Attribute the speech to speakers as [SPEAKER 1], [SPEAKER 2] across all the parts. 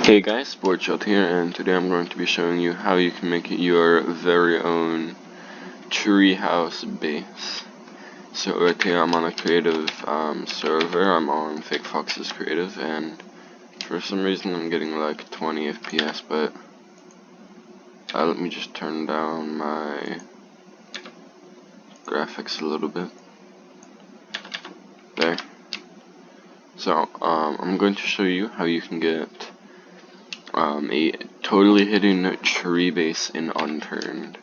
[SPEAKER 1] Hey guys, Sportshot here, and today I'm going to be showing you how you can make your very own treehouse base. So right here I'm on a creative server. I'm on Fake Fox's creative, and for some reason I'm getting like 20 FPS, but let me just turn down my graphics a little bit. There. So I'm going to show you how you can get a totally hidden tree base in Unturned.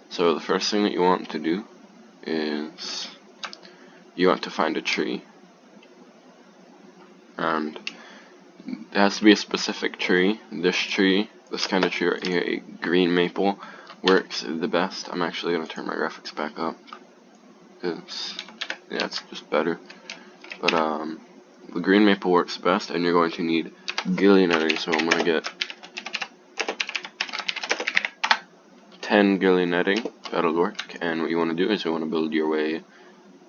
[SPEAKER 1] So the first thing that you want to do is you want to find a tree, and it has to be a specific tree. This kind of tree right here, a green maple, works the best. I'm actually going to turn my graphics back up, because yeah, it's just better. But the green maple works best, and you're going to need gilly netting, so I'm going to get 10 gilly netting. That'll work. And what you want to do is you want to build your way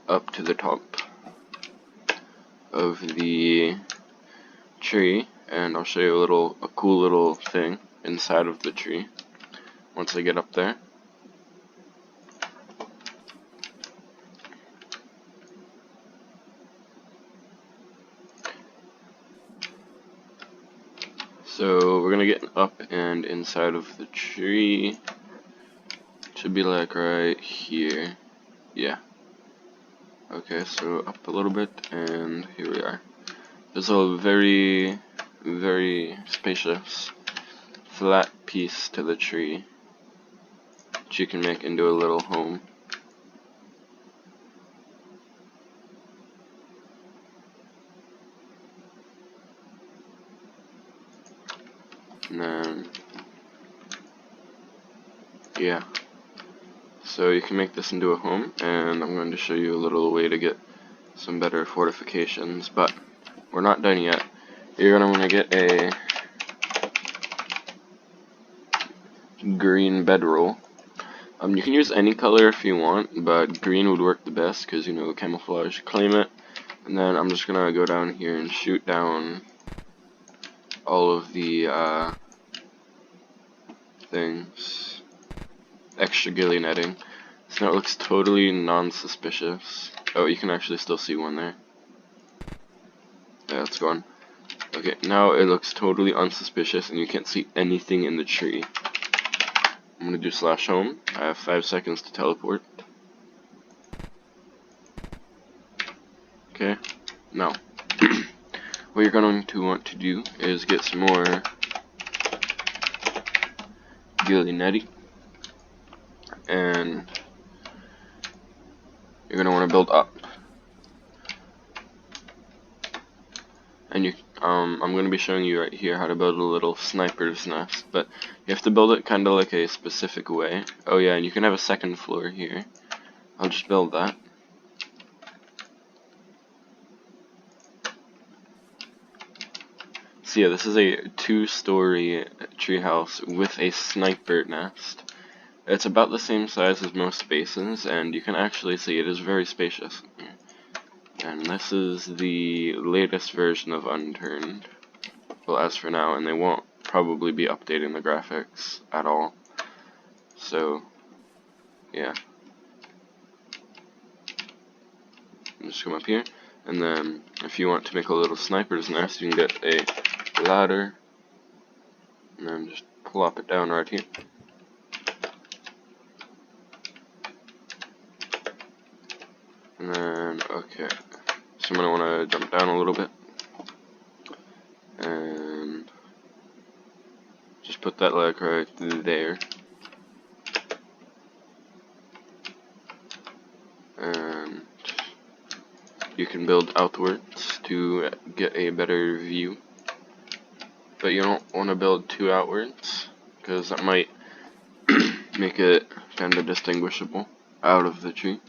[SPEAKER 1] up to the top of the tree, and I'll show you a cool little thing inside of the tree once I get up there. So we're gonna get up and inside of the tree. Should be like right here. Yeah. Okay, so up a little bit, and here we are. There's a very, very spacious flat piece to the tree which you can make into a little home. And then, yeah. So you can make this into a home, and I'm going to show you a little way to get some better fortifications, but we're not done yet. You're going to want to get a green bedroll. You can use any color if you want, but green would work the best because, you know, camouflage. Claim it, and then I'm just going to go down here and shoot down all of the things. Extra gilly netting. So now it looks totally non-suspicious. Oh, you can actually still see one there. Yeah, it's gone. Okay, now it looks totally unsuspicious and you can't see anything in the tree. I'm gonna do /home. I have 5 seconds to teleport. Okay, now what you're going to want to do is get some more gilly netting, and you're gonna want to build up. And I'm going to be showing you right here how to build a little sniper's nest, but you have to build it kind of like a specific way. Oh yeah, and you can have a second floor here. I'll just build that. So yeah, this is a 2-story treehouse with a sniper nest. It's about the same size as most bases, and you can actually see it is very spacious. And this is the latest version of Unturned. Well, as for now, and they won't probably be updating the graphics at all. So, yeah. Just come up here, and then if you want to make a little sniper's nest, you can get a ladder, and then just plop it down right here. And then, okay, so I'm going to want to jump down a little bit, and just put that like right there. And you can build outwards to get a better view, but you don't want to build too outwards, because that might make it kind of distinguishable out of the tree.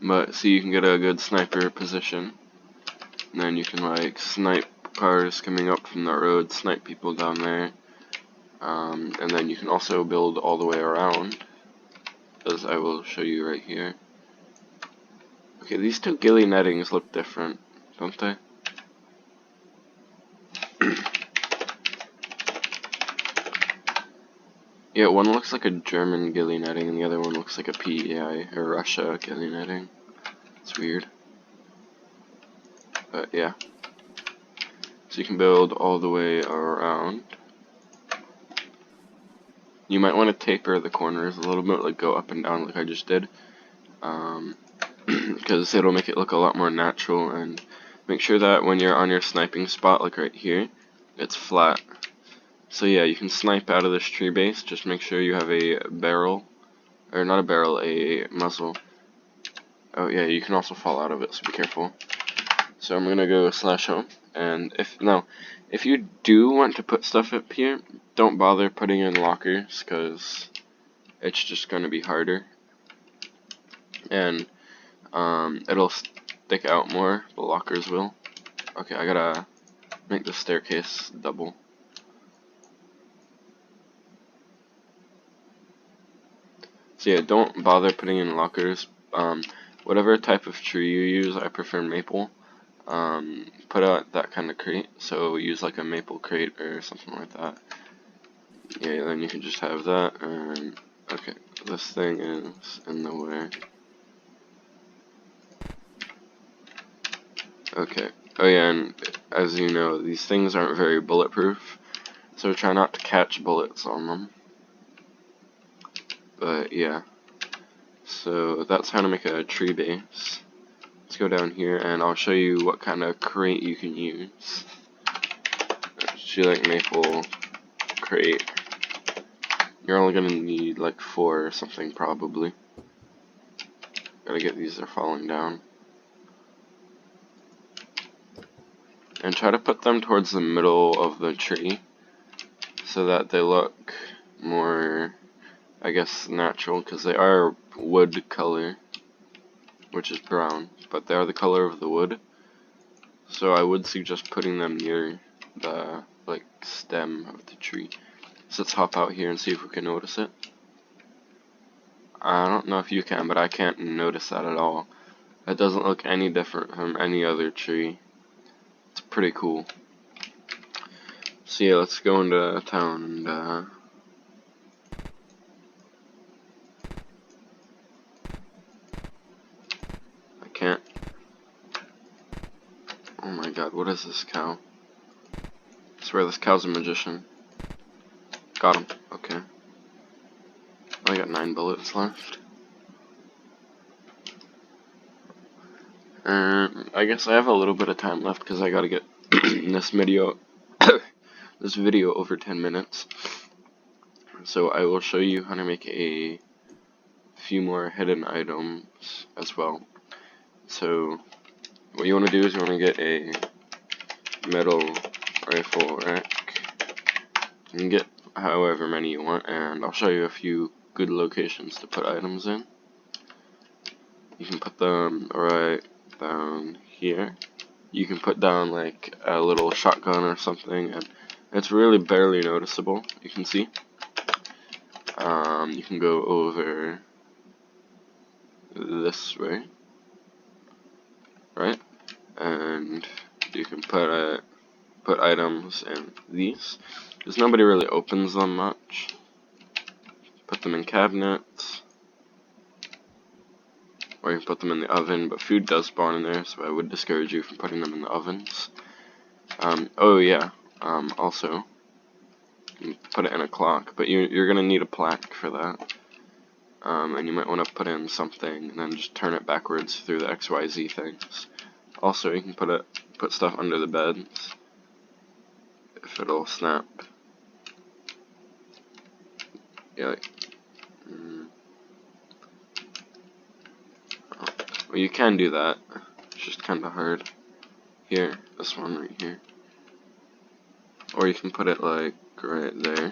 [SPEAKER 1] But see, you can get a good sniper position, and then you can like snipe cars coming up from the road, snipe people down there, and then you can also build all the way around, as I will show you right here. Okay, these two gilly nettings look different, don't they? Yeah, one looks like a German ghillie netting, and the other one looks like a PEI, or Russia ghillie netting. It's weird. But yeah. So you can build all the way around. You might want to taper the corners a little bit, like go up and down like I just did. Because it'll make it look a lot more natural, and make sure that when you're on your sniping spot, like right here, it's flat. So yeah, you can snipe out of this tree base, just make sure you have a barrel, or not a barrel, a muzzle. Oh yeah, you can also fall out of it, so be careful. So I'm gonna go /home, and if you do want to put stuff up here, don't bother putting in lockers, because it's just gonna be harder. And it'll stick out more, the lockers will. Okay, I gotta make the staircase double. So yeah, don't bother putting in lockers. Whatever type of tree you use, I prefer maple. Put out that kind of crate, so use like a maple crate or something like that. Yeah, then you can just have that, and okay, this thing is in the way. Okay, oh yeah, and as you know, these things aren't very bulletproof, so try not to catch bullets on them. But yeah, so that's how to make a tree base. Let's go down here and I'll show you what kind of crate you can use. Do like maple crate. You're only gonna need like 4 or something probably. Gotta get these, they're falling down. And try to put them towards the middle of the tree so that they look more, I guess, natural, because they are wood color, which is brown, but they are the color of the wood. So I would suggest putting them near the stem of the tree. So let's hop out here and see if we can notice it. I don't know if you can, but I can't notice that at all. It doesn't look any different from any other tree. It's pretty cool. So yeah, let's go into town and I can't. Oh my god, what is this cow? I swear this cow's a magician. Got him. Okay. I got 9 bullets left. And I guess I have a little bit of time left because I gotta get this video over 10 minutes. So I will show you how to make a few more hidden items as well. So what you want to do is you want to get a metal rifle rack. You can get however many you want, and I'll show you a few good locations to put items in. You can put them right down here. You can put down like a little shotgun or something, and it's really barely noticeable, you can see. You can go over this way, right? And you can put items in these, because nobody really opens them much. Put them in cabinets, or you can put them in the oven, but food does spawn in there, so I would discourage you from putting them in the ovens. Oh yeah, also, you can put it in a clock, but you're going to need a plaque for that. And you might want to put in something, and then just turn it backwards through the XYZ things. Also, you can put stuff under the beds, if it'll snap. Yeah, well, you can do that, it's just kinda hard. Here, this one right here. Or you can put it like right there.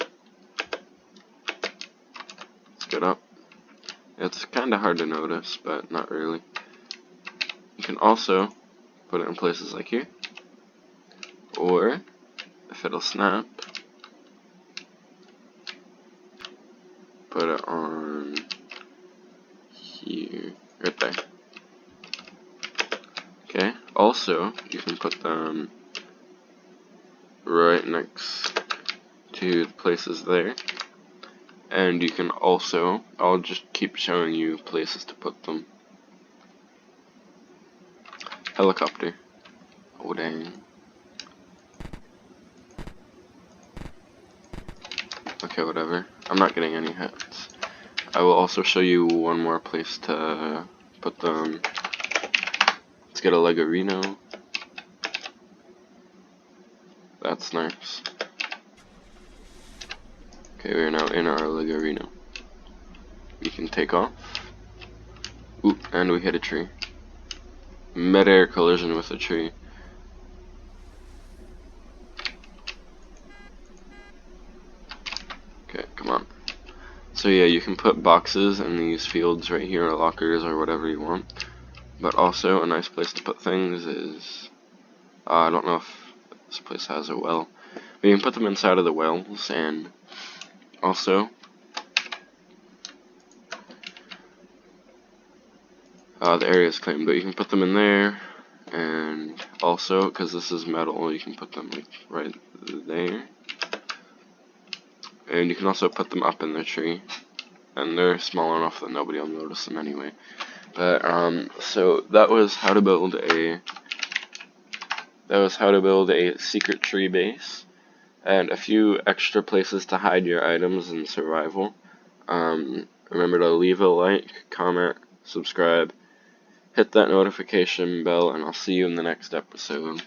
[SPEAKER 1] Let's get up. It's kinda hard to notice, but not really. You can also put it in places like here. Or, if it'll snap, put it on here, right there. Okay, also, you can put them right next to the places there. And you can also, I'll just keep showing you places to put them. Helicopter. Oh dang. Okay, whatever. I'm not getting any hits. I will also show you one more place to put them. Let's get a Lego Reno. That's nice. Okay, we are now in our Lego Reno. We can take off. Oop, and we hit a tree. Mid-air collision with a tree. Okay, come on. So yeah, you can put boxes in these fields right here, or lockers, or whatever you want. But also, a nice place to put things is, I don't know if this place has a well. But you can put them inside of the wells, and also, the area is claimed, but you can put them in there, and also, because this is metal, you can put them like right there. And you can also put them up in the tree, and they're small enough that nobody will notice them anyway. But so that was how to build a secret tree base, and a few extra places to hide your items in survival. Remember to leave a like, comment, subscribe, hit that notification bell, and I'll see you in the next episode.